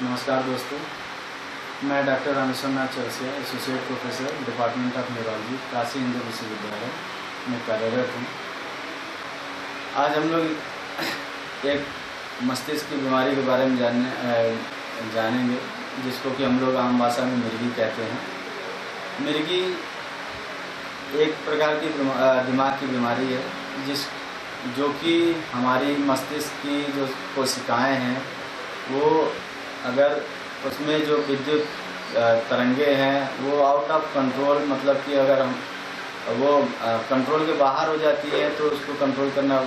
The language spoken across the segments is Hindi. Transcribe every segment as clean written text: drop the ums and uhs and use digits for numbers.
नमस्कार दोस्तों, मैं doctor Rameshwar Nath Chaurasia, associate professor department of neurology, Kashi Hindu विश्वविद्यालय में कार्यरत हूँ। आज हम लोग एक मस्तिष्क की बीमारी के बारे में जानेंगे, जिसको कि हम लोग आम भाषा में मिर्गी कहते हैं। मिर्गी एक प्रकार की दिमाग की बीमारी है, जो कि हमारी मस्तिष्क की जो कोशिकाएँ हैं वो अगर उसमें जो विद्युत तरंगे हैं वो आउट ऑफ कंट्रोल, मतलब कि अगर हम वो कंट्रोल के बाहर हो जाती है तो उसको कंट्रोल करना,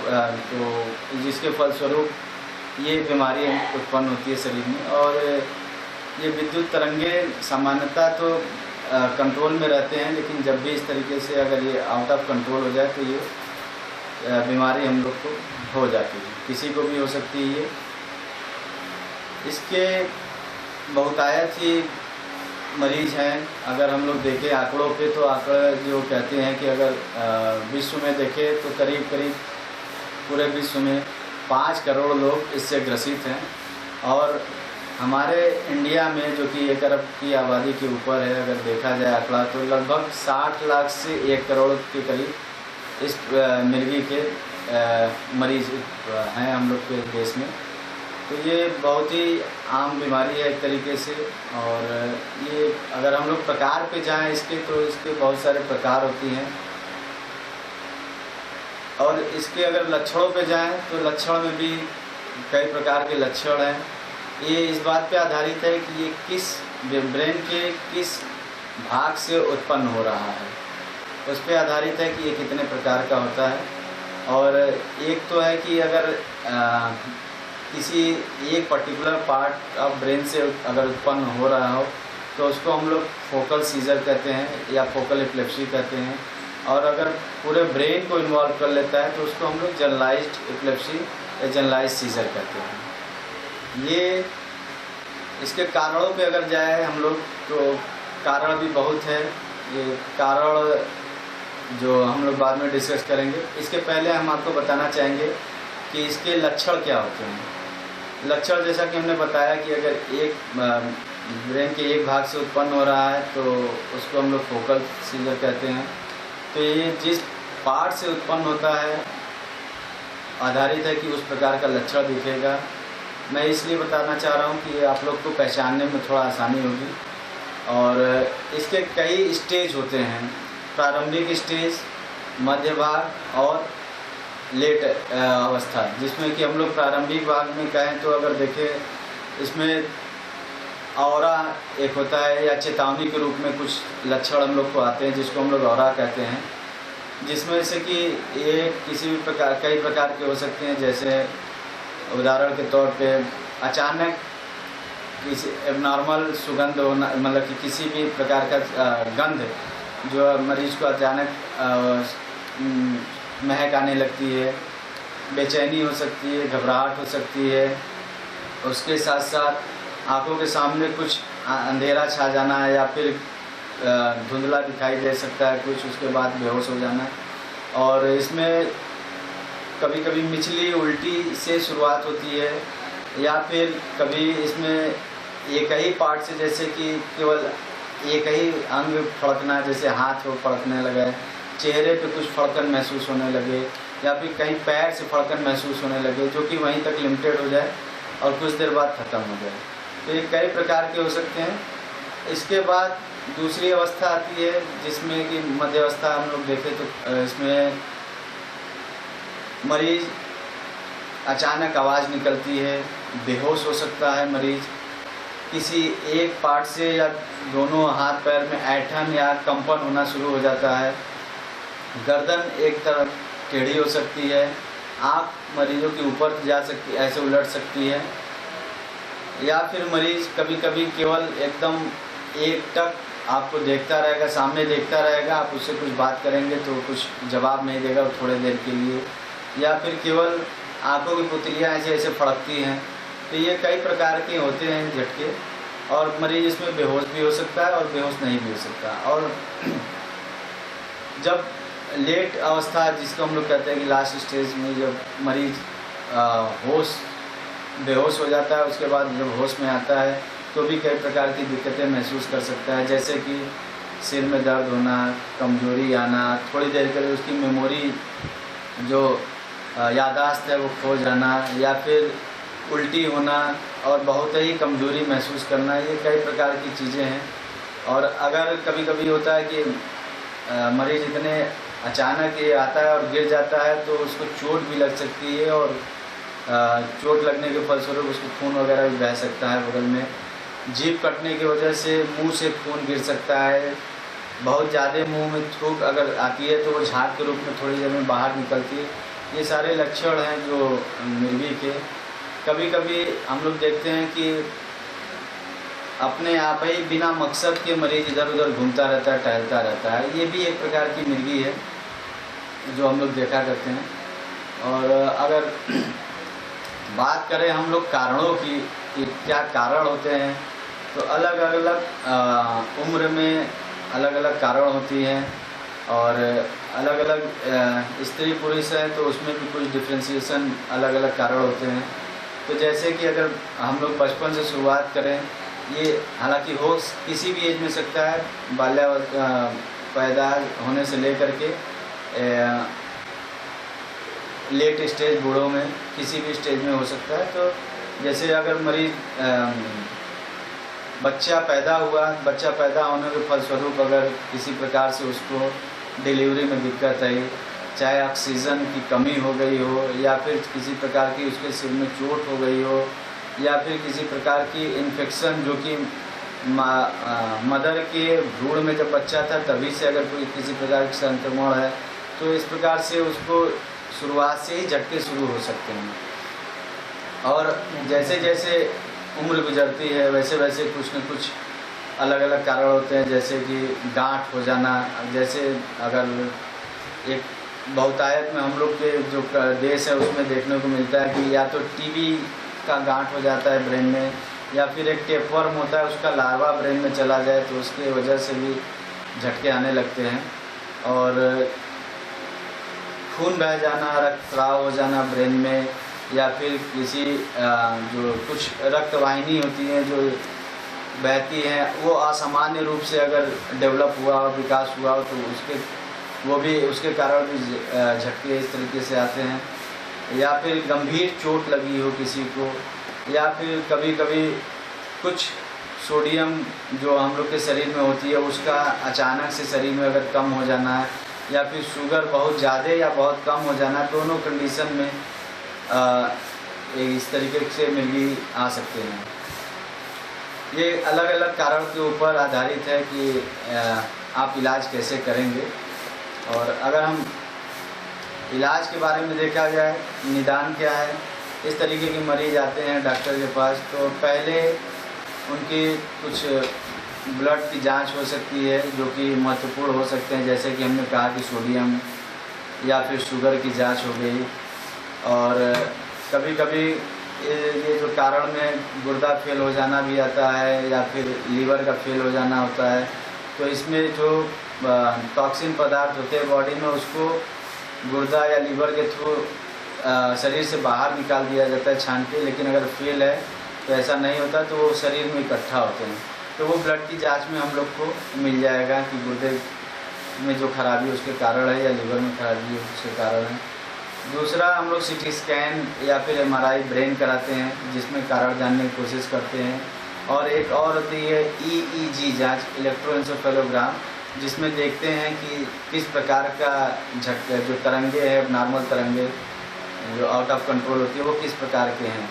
तो जिसके फलस्वरूप ये बीमारी उत्पन्न होती है शरीर में। और ये विद्युत तरंगे सामान्यतः तो कंट्रोल में रहते हैं, लेकिन जब भी इस तरीके से अगर ये आउट ऑफ कंट्रोल हो जाए तो ये बीमारी हम लोग को हो जाती है, किसी को भी हो सकती है। ये इसके बहुतायत ही मरीज हैं। अगर हम लोग देखें आंकड़ों पे, तो आंकड़े जो कहते हैं कि अगर विश्व में देखें तो करीब पूरे विश्व में 5 करोड़ लोग इससे ग्रसित हैं। और हमारे इंडिया में, जो कि 1 अरब की आबादी के ऊपर है, अगर देखा जाए आंकड़ा, तो लगभग 60 लाख से 1 करोड़ के करीब इस मिर्गी के मरीज हैं हम लोग के देश में। तो ये बहुत ही आम बीमारी है एक तरीके से। और ये अगर हम लोग प्रकार पे जाएं इसके, तो इसके बहुत सारे प्रकार होती हैं। और इसके अगर लक्षणों पे जाएं तो लक्षण में भी कई प्रकार के लक्षण हैं। ये इस बात पे आधारित है कि ये किस ब्रेन के किस भाग से उत्पन्न हो रहा है, उस पर आधारित है कि ये कितने प्रकार का होता है। और एक तो है कि अगर किसी एक पर्टिकुलर पार्ट ऑफ ब्रेन से अगर उत्पन्न हो रहा हो तो उसको हम लोग फोकल सीजर कहते हैं या फोकल एपिलेप्सी कहते हैं। और अगर पूरे ब्रेन को इन्वॉल्व कर लेता है तो उसको हम लोग जनरलाइज्ड एपिलेप्सी या जनरलाइज्ड सीजर कहते हैं। ये इसके कारणों पे अगर जाए हम लोग, तो कारण भी बहुत है। ये कारण जो हम लोग बाद में डिस्कस करेंगे। इसके पहले हम आपको बताना चाहेंगे कि इसके लक्षण क्या होते हैं। लक्षण जैसा कि हमने बताया कि अगर एक ब्रेन के एक भाग से उत्पन्न हो रहा है तो उसको हम लोग फोकल सीजर कहते हैं। तो ये जिस पार्ट से उत्पन्न होता है आधारित है कि उस प्रकार का लक्षण दिखेगा। मैं इसलिए बताना चाह रहा हूँ कि आप लोग को पहचानने में थोड़ा आसानी होगी। और इसके कई स्टेज होते हैं, प्रारंभिक स्टेज, मध्य भाग और लेट अवस्था। जिसमें कि हम लोग प्रारंभिक भाग में कहें तो अगर देखें, इसमें औरा एक होता है या चेतावनी के रूप में कुछ लक्षण हम लोग को आते हैं, जिसको हम लोग औरा कहते हैं। जिसमें से कि ये किसी भी प्रकार, कई प्रकार के हो सकते हैं। जैसे उदाहरण के तौर पे अचानक किसी एबनॉर्मल सुगंध होना, मतलब कि किसी भी प्रकार का गंध जो मरीज को अचानक महक आने लगती है, बेचैनी हो सकती है, घबराहट हो सकती है। उसके साथ साथ आंखों के सामने कुछ अंधेरा छा जाना है या फिर धुंधला दिखाई दे सकता है कुछ, उसके बाद बेहोश हो जाना। और इसमें कभी कभी मिचली उल्टी से शुरुआत होती है, या फिर कभी इसमें एक ही पार्ट से, जैसे कि केवल एक ही अंग फड़कना, जैसे हाथ वो फड़कने लगे, चेहरे पे कुछ फड़कन महसूस होने लगे, या फिर कहीं पैर से फड़कन महसूस होने लगे, जो कि वहीं तक लिमिटेड हो जाए और कुछ देर बाद ख़त्म हो जाए। तो ये कई प्रकार के हो सकते हैं। इसके बाद दूसरी अवस्था आती है, जिसमें कि मध्य अवस्था हम लोग देखें तो इसमें मरीज अचानक आवाज़ निकलती है, बेहोश हो सकता है मरीज, किसी एक पार्ट से या दोनों हाथ पैर में ऐंठन या कंपन होना शुरू हो जाता है, गर्दन एक तरफ टेढ़ी हो सकती है, आँख मरीजों के ऊपर जा सकती, ऐसे उलट सकती है, या फिर मरीज कभी कभी केवल एकदम एकटक आपको देखता रहेगा, सामने देखता रहेगा, आप उससे कुछ बात करेंगे तो कुछ जवाब नहीं देगा थोड़ी देर के लिए, या फिर केवल आंखों की पुतलियाँ ऐसे ऐसे फड़कती हैं। तो ये कई प्रकार के होते हैं झटके। और मरीज इसमें बेहोश भी हो सकता है और बेहोश नहीं भी हो सकता। और जब लेट अवस्था, जिसको हम लोग कहते हैं कि लास्ट स्टेज में जब मरीज होश बेहोश हो जाता है, उसके बाद जब होश में आता है तो भी कई प्रकार की दिक्कतें महसूस कर सकता है, जैसे कि सिर में दर्द होना, कमजोरी आना, थोड़ी देर के लिए उसकी मेमोरी जो याददाश्त है वो खो जाना, या फिर उल्टी होना और बहुत ही कमजोरी महसूस करना, ये कई प्रकार की चीज़ें हैं। और अगर कभी कभी होता है कि मरीज़ इतने अचानक ये आता है और गिर जाता है तो उसको चोट भी लग सकती है, और चोट लगने के फलस्वरूप उसको खून वगैरह भी बह सकता है बगल में। जीभ कटने की वजह से मुंह से खून गिर सकता है। बहुत ज़्यादा मुंह में थूक अगर आती है तो वो झाग के रूप में थोड़ी देर में बाहर निकलती है। ये सारे लक्षण हैं जो मिर्गी के। कभी कभी हम लोग देखते हैं कि अपने आप ही बिना मकसद के मरीज इधर उधर घूमता रहता है, टहलता रहता है। ये भी एक प्रकार की मिर्गी है जो हम लोग देखा करते हैं। और अगर बात करें हम लोग कारणों की कि क्या कारण होते हैं, तो अलग अलग उम्र में अलग अलग कारण होती हैं, और अलग अलग स्त्री पुरुष है तो उसमें भी कुछ डिफ्रेंशिएशन अलग अलग कारण होते हैं। तो जैसे कि अगर हम लोग बचपन से शुरुआत करें, ये हालांकि हो किसी भी एज में सकता है, पैदा होने से लेकर के लेट स्टेज बूढ़ों में किसी भी स्टेज में हो सकता है। तो जैसे अगर मरीज बच्चा पैदा हुआ, बच्चा पैदा होने के फलस्वरूप अगर किसी प्रकार से उसको डिलीवरी में दिक्कत आई, चाहे ऑक्सीजन की कमी हो गई हो, या फिर किसी प्रकार की उसके सिर में चोट हो गई हो, या फिर किसी प्रकार की इन्फेक्शन जो कि मदर के भ्रूण में जब बच्चा था तभी से अगर कोई किसी प्रकार की संक्रमण है, तो इस प्रकार से उसको शुरुआत से ही झटके शुरू हो सकते हैं। और जैसे जैसे उम्र गुजरती है वैसे वैसे कुछ न कुछ अलग अलग कारण होते हैं, जैसे कि गांठ हो जाना। जैसे अगर एक बहुतायत में हम लोग के जो देश है उसमें देखने को मिलता है कि या तो टीबी का गांठ हो जाता है ब्रेन में, या फिर एक टेपवर्म होता है उसका लार्वा ब्रेन में चला जाए तो उसकी वजह से भी झटके आने लगते हैं। और खून बह जाना, रक्तस्राव हो जाना ब्रेन में, या फिर किसी जो कुछ रक्तवाहिनी होती हैं जो बहती हैं वो असामान्य रूप से अगर डेवलप हुआ और विकास हुआ तो उसके कारण भी झटके इस तरीके से आते हैं। या फिर गंभीर चोट लगी हो किसी को, या फिर कभी कभी कुछ सोडियम जो हम लोग के शरीर में होती है उसका अचानक से शरीर में अगर कम हो जाना है, या फिर शुगर बहुत ज़्यादा या बहुत कम हो जाना, दोनों कंडीशन में इस तरीके से मिर्गी आ सकते हैं। ये अलग अलग कारण के ऊपर आधारित है कि आप इलाज कैसे करेंगे। और अगर हम इलाज के बारे में देखा जाए, निदान क्या है, इस तरीके के मरीज आते हैं डॉक्टर के पास तो पहले उनकी कुछ ब्लड की जांच हो सकती है जो कि महत्वपूर्ण हो सकते हैं, जैसे कि हमने कहा कि सोडियम या फिर शुगर की जांच हो गई। और कभी कभी ये जो कारण में गुर्दा फेल हो जाना भी आता है, या फिर लीवर का फेल हो जाना होता है, तो इसमें जो टॉक्सिन पदार्थ होते हैं बॉडी में उसको गुर्दा या लीवर के थ्रू शरीर से बाहर निकाल दिया जाता है छान के। लेकिन अगर फेल है तो ऐसा नहीं होता, तो वो शरीर में इकट्ठा होते हैं, तो वो ब्लड की जांच में हम लोग को मिल जाएगा कि गुर्दे में जो खराबी उसके कारण है या लीवर में खराबी उसके कारण है। दूसरा, हम लोग सीटी स्कैन या फिर एमआरआई ब्रेन कराते हैं जिसमें कारण जानने की कोशिश करते हैं। और एक और होती है ईईजी जांच, इलेक्ट्रोएंसेफेलोग्राम, जिसमें देखते हैं कि किस प्रकार का झटका जो तरंगे है, नॉर्मल तरंगे जो आउट ऑफ कंट्रोल होती है वो किस प्रकार के हैं,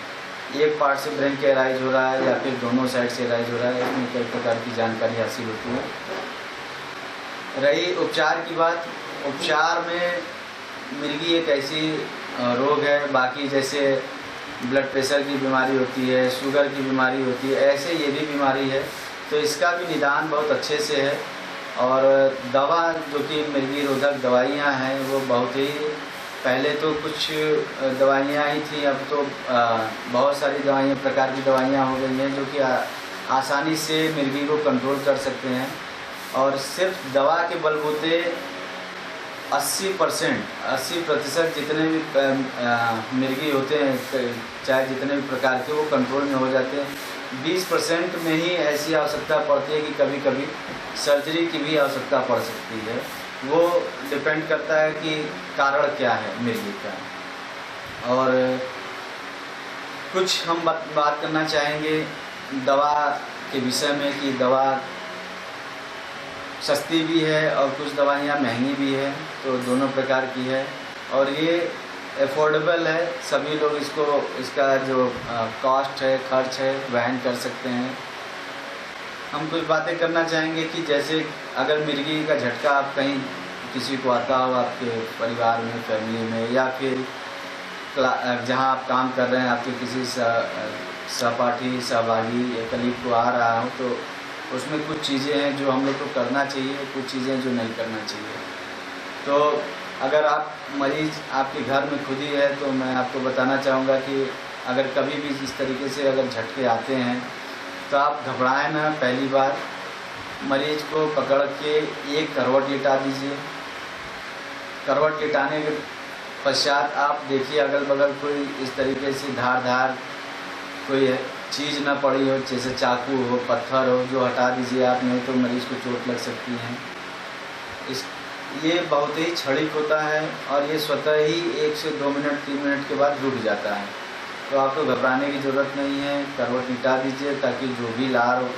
एक पार्ट से ब्रेन के एराइज हो रहा है या फिर दोनों साइड से एराइज हो रहा है, इसमें कई प्रकार की जानकारी हासिल होती है। रही उपचार की बात, उपचार में मिर्गी एक ऐसी रोग है, बाकी जैसे ब्लड प्रेशर की बीमारी होती है, शुगर की बीमारी होती है, ऐसे ये भी बीमारी है, तो इसका भी निदान बहुत अच्छे से है। और दवा जो कि मिर्गी रोधक दवाइयाँ हैं वो बहुत ही, पहले तो कुछ दवाइयाँ ही थी, अब तो बहुत सारी दवाइयाँ, प्रकार की दवाइयाँ हो गई हैं जो कि आसानी से मिर्गी को कंट्रोल कर सकते हैं। और सिर्फ दवा के बलबूते 80% जितने भी मिर्गी होते हैं, चाहे जितने भी प्रकार के, वो कंट्रोल में हो जाते हैं। 20% में ही ऐसी आवश्यकता पड़ती है कि कभी कभी सर्जरी की भी आवश्यकता पड़ सकती है। वो डिपेंड करता है कि कारण क्या है मिर्गी का। और कुछ हम बात करना चाहेंगे दवा के विषय में कि दवा सस्ती भी है और कुछ दवाइयाँ महंगी भी है, तो दोनों प्रकार की है और ये अफोर्डेबल है। सभी लोग इसका जो कॉस्ट है, खर्च है, वहन कर सकते हैं। हम कुछ बातें करना चाहेंगे कि जैसे अगर मिर्गी का झटका आप कहीं किसी को आता हो, आपके परिवार में, फैमिली में, या फिर जहाँ आप काम कर रहे हैं आपके किसी सहपाठी, सहभागी या कलीग को आ रहा हो, तो उसमें कुछ चीज़ें हैं जो हम लोग को करना चाहिए, कुछ चीज़ें जो नहीं करना चाहिए। तो अगर आप मरीज़ आपके घर में खुद ही है तो मैं आपको बताना चाहूँगा कि अगर कभी भी इस तरीके से अगर झटके आते हैं तो आप घबराएं ना। पहली बार मरीज़ को पकड़ के एक करवट लिटा दीजिए। करवट लिटाने के पश्चात आप देखिए अगल बगल कोई इस तरीके से धार कोई चीज़ ना पड़ी हो, जैसे चाकू हो, पत्थर हो, जो हटा दीजिए आप, नहीं तो मरीज़ को चोट लग सकती है। ये बहुत ही क्षणिक होता है और ये स्वतः ही 1 से 2 मिनट 3 मिनट के बाद रुक जाता है, तो आपको घबराने की ज़रूरत नहीं है। करवट मिटा दीजिए ताकि जो भी लार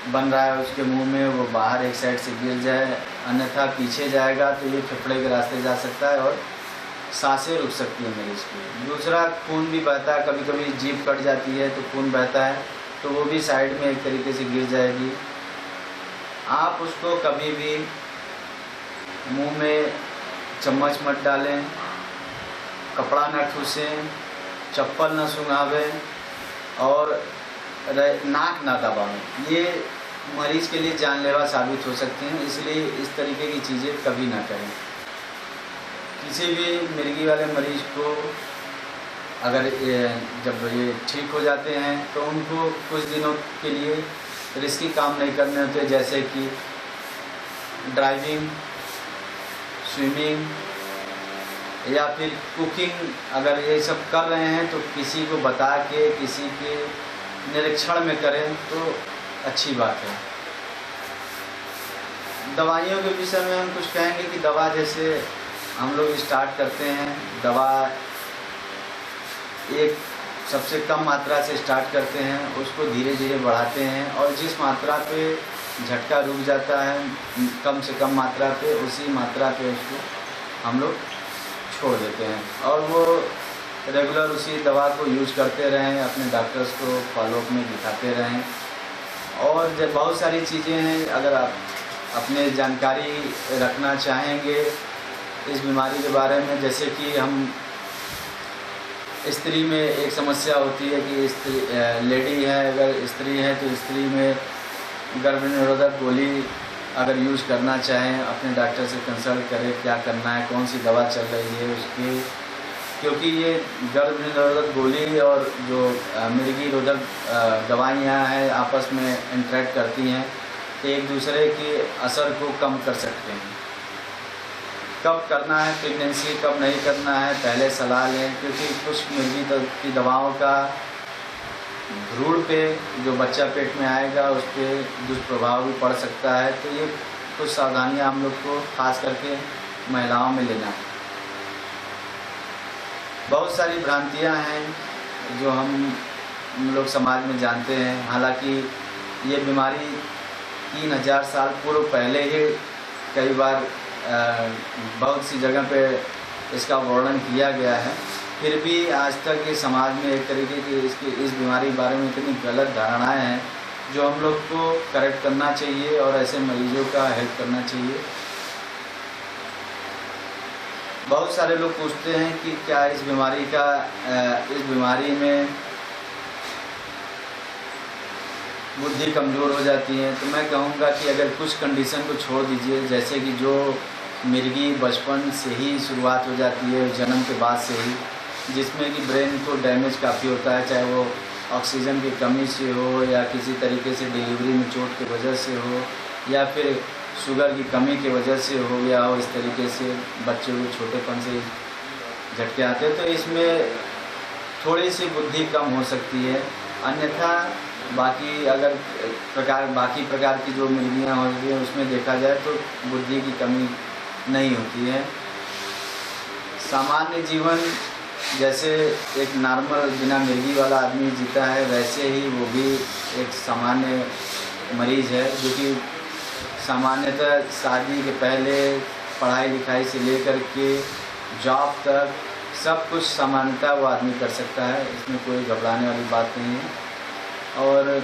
बन रहा है उसके मुंह में वो बाहर एक साइड से गिर जाए, अन्यथा पीछे जाएगा तो ये फेफड़े के रास्ते जा सकता है और सांसें रुक सकती है मरीज़ की। दूसरा, खून भी बहता है, कभी कभी जीभ कट जाती है तो खून बहता है, तो वो भी साइड में एक तरीके से गिर जाएगी। आप उसको कभी भी मुंह में चम्मच मत डालें, कपड़ा न ठूसें, चप्पल न सूंघावें और नाक ना दबाएं। ये मरीज़ के लिए जानलेवा साबित हो सकते हैं, इसलिए इस तरीके की चीज़ें कभी ना करें। किसी भी मिर्गी वाले मरीज़ को अगर जब ये ठीक हो जाते हैं तो उनको कुछ दिनों के लिए रिस्की काम नहीं करने होते, जैसे कि ड्राइविंग, स्विमिंग या फिर कुकिंग। अगर ये सब कर रहे हैं तो किसी को बता के, किसी के निरीक्षण में करें तो अच्छी बात है। दवाइयों के विषय में हम कुछ कहेंगे कि दवा जैसे हम लोग स्टार्ट करते हैं, दवा एक सबसे कम मात्रा से स्टार्ट करते हैं, उसको धीरे धीरे बढ़ाते हैं और जिस मात्रा पे झटका रुक जाता है कम से कम मात्रा पे, उसी मात्रा पे उसको हम लोग छोड़ देते हैं और वो रेगुलर उसी दवा को यूज करते रहें, अपने डॉक्टर्स को फॉलोअप में दिखाते रहें। और जब बहुत सारी चीज़ें हैं, अगर आप अपने जानकारी रखना चाहेंगे इस बीमारी के बारे में, जैसे कि हम स्त्री में एक समस्या होती है कि स्त्री लेडी है, अगर स्त्री है तो स्त्री में गर्भ निरोधक गोली अगर यूज़ करना चाहें अपने डॉक्टर से कंसल्ट करें क्या करना है, कौन सी दवा चल रही है उसकी, क्योंकि ये गर्भ निरोधक गोली और जो मिर्गी रोधक दवाइयाँ हैं आपस में इंटरेक्ट करती हैं तो एक दूसरे के असर को कम कर सकते हैं। कब करना है प्रेगनेंसी, कब नहीं करना है, पहले सलाह लें, क्योंकि कुछ मिर्गी की दवाओं का भ्रूण पे जो बच्चा पेट में आएगा उस पर दुष्प्रभाव भी पड़ सकता है। तो ये कुछ सावधानियां हम लोग को खास करके महिलाओं में लेना है। बहुत सारी भ्रांतियां हैं जो हम लोग समाज में जानते हैं, हालांकि ये बीमारी 3000 साल पूर्व पहले ही कई बार बहुत सी जगह पे इसका वर्णन किया गया है, फिर भी आज तक ये समाज में एक तरीके की इस बीमारी के बारे में इतनी गलत धारणाएं हैं जो हम लोग को करेक्ट करना चाहिए और ऐसे मरीजों का हेल्प करना चाहिए। बहुत सारे लोग पूछते हैं कि क्या इस बीमारी में बुद्धि कमज़ोर हो जाती है, तो मैं कहूँगा कि अगर कुछ कंडीशन को छोड़ दीजिए, जैसे कि जो मिर्गी बचपन से ही शुरुआत हो जाती है जन्म के बाद से ही, जिसमें कि ब्रेन को डैमेज काफ़ी होता है, चाहे वो ऑक्सीजन की कमी से हो या किसी तरीके से डिलीवरी में चोट की वजह से हो या फिर शुगर की कमी की वजह से हो गया हो, इस तरीके से बच्चों को छोटेपन से झटके आते हैं, तो इसमें थोड़ी सी बुद्धि कम हो सकती है। अन्यथा बाकी प्रकार की जो मिर्गियाँ होती हैं उसमें देखा जाए तो बुद्धि की कमी नहीं होती है। सामान्य जीवन जैसे एक नॉर्मल बिना मिर्गी वाला आदमी जीता है, वैसे ही वो भी एक सामान्य मरीज़ है, जो कि सामान्यतः शादी के पहले पढ़ाई लिखाई से लेकर के जॉब तक सब कुछ सामान्यतः वो आदमी कर सकता है। इसमें कोई घबराने वाली बात नहीं है। और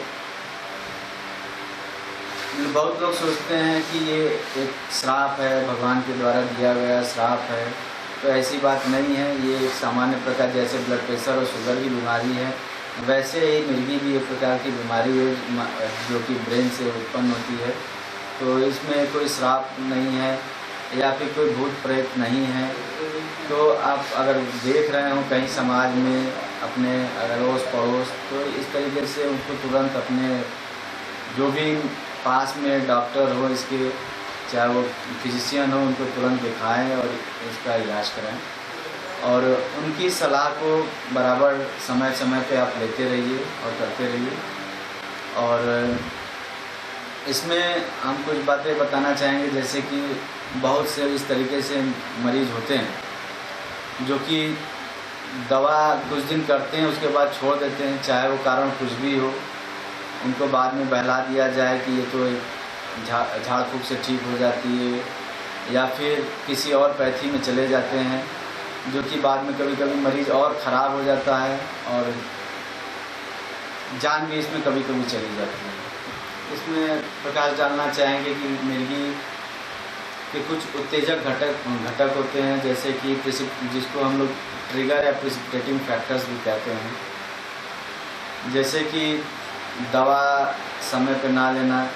बहुत लोग सोचते हैं कि ये एक श्राप है, भगवान के द्वारा दिया गया श्राप है, तो ऐसी बात नहीं है। ये एक सामान्य प्रकार, जैसे ब्लड प्रेशर और शुगर की बीमारी है, वैसे ही मिर्गी भी एक प्रकार की बीमारी है जो कि ब्रेन से उत्पन्न होती है। तो इसमें कोई श्राप नहीं है या फिर कोई भूत प्रेत नहीं है। तो आप अगर देख रहे हो कहीं समाज में अपने अड़ोस पड़ोस, तो इस तरीके से उनको तुरंत अपने जो भी पास में डॉक्टर हो इसके, चाहे वो फिजिशियन हो, उनको तुरंत दिखाएं और इसका इलाज कराएं। और उनकी सलाह को बराबर समय समय पे आप लेते रहिए और करते रहिए। और इसमें हम कुछ बातें बताना चाहेंगे, जैसे कि बहुत से इस तरीके से मरीज़ होते हैं जो कि दवा कुछ दिन करते हैं, उसके बाद छोड़ देते हैं, चाहे वो कारण कुछ भी हो। उनको बाद में बहला दिया जाए कि ये तो झाड़ फूँक से ठीक हो जाती है, या फिर किसी और पैथी में चले जाते हैं, जो कि बाद में कभी कभी मरीज़ और ख़राब हो जाता है और जान भी इसमें कभी कभी चली जाती है। इसमें प्रकाश डालना चाहेंगे कि मिर्गी के कुछ उत्तेजक घटक होते हैं, जैसे कि जिसको हम लोग ट्रिगर या प्रिसिपिटेटिंग फैक्टर्स भी कहते हैं, जैसे कि दवा समय पर ना लेना,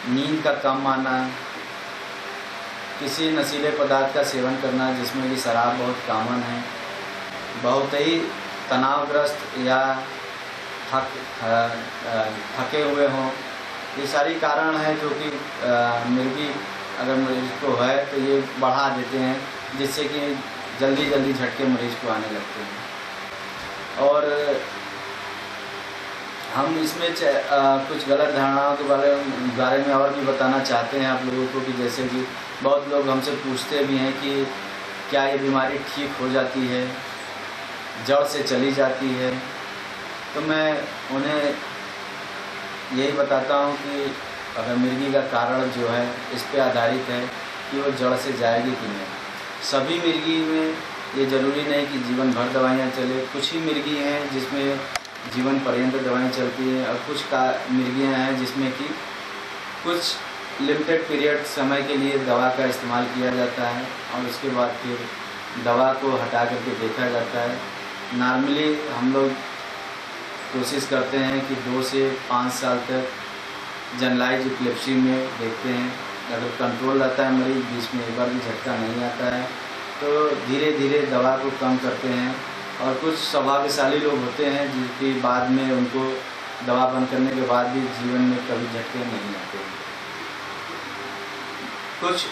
नींद का कम आना, किसी नशीले पदार्थ का सेवन करना जिसमें कि शराब बहुत कॉमन है, बहुत ही तनावग्रस्त या थके हुए हों, ये सारी कारण है जो कि मिर्गी अगर मरीज़ को है तो ये बढ़ा देते हैं, जिससे कि जल्दी जल्दी झटके मरीज़ को आने लगते हैं। और हम इसमें कुछ गलत धारणाओं के बारे में और भी बताना चाहते हैं आप लोगों को, कि जैसे कि बहुत लोग हमसे पूछते भी हैं कि क्या ये बीमारी ठीक हो जाती है, जड़ से चली जाती है। तो मैं उन्हें यही बताता हूँ कि अगर मिर्गी का कारण जो है इस पे आधारित है कि वो जड़ से जाएगी कि नहीं। सभी मिर्गी में ये ज़रूरी नहीं कि जीवन भर दवाइयाँ चले, कुछ ही मिर्गी हैं जिसमें जीवन पर्यंत दवाएं चलती हैं, और कुछ मिर्गियाँ हैं जिसमें कि कुछ लिमिटेड पीरियड समय के लिए दवा का इस्तेमाल किया जाता है और उसके बाद फिर दवा को हटा करके देखा जाता है। नॉर्मली हम लोग कोशिश करते हैं कि 2 से 5 साल तक जनरलाइज एपिलेप्सी में देखते हैं। अगर कंट्रोल रहता है मरीज़, बीच में एक बार भी झटका नहीं आता है, तो धीरे धीरे दवा को कम करते हैं। और कुछ स्वभावशाली लोग होते हैं जिनकी बाद में उनको दवा बंद करने के बाद भी जीवन में कभी झटके नहीं आते हैं। कुछ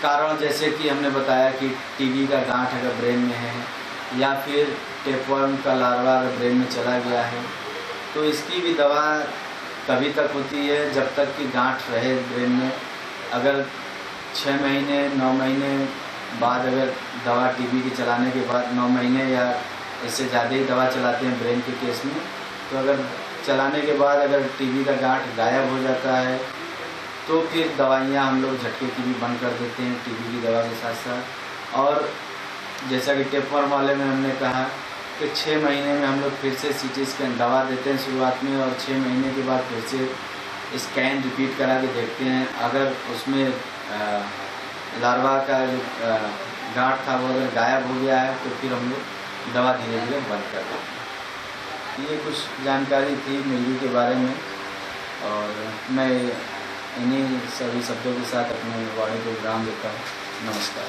कारण जैसे कि हमने बताया कि टीबी का गांठ अगर ब्रेन में है, या फिर टेपवर्म का लार्वा अगर ब्रेन में चला गया है, तो इसकी भी दवा तभी तक होती है जब तक कि गांठ रहे ब्रेन में। अगर 6 महीने 9 महीने बाद अगर दवा टीबी की चलाने के बाद 9 महीने या इससे ज़्यादा ही दवा चलाते हैं ब्रेन के केस में, तो अगर चलाने के बाद अगर टीबी का गांठ गायब हो जाता है तो फिर दवाइयाँ हम लोग झटके की भी बंद कर देते हैं टीबी की दवा के साथ साथ। और जैसा कि टेपवर्म वाले में हमने कहा कि 6 महीने में हम लोग फिर से सीटी स्कैन दवा देते हैं शुरुआत में, और 6 महीने के बाद फिर से स्कैन रिपीट करा के देखते हैं। अगर उसमें लार्वा का जो गांठ था वो अगर गायब हो गया है तो फिर हम लोग दवा धीरे धीरे बंद कर देते हैं। ये कुछ जानकारी थी मिर्गी के बारे में, और मैं इन्हीं सभी शब्दों के साथ अपने वाणी को विराम देता हूँ। नमस्कार।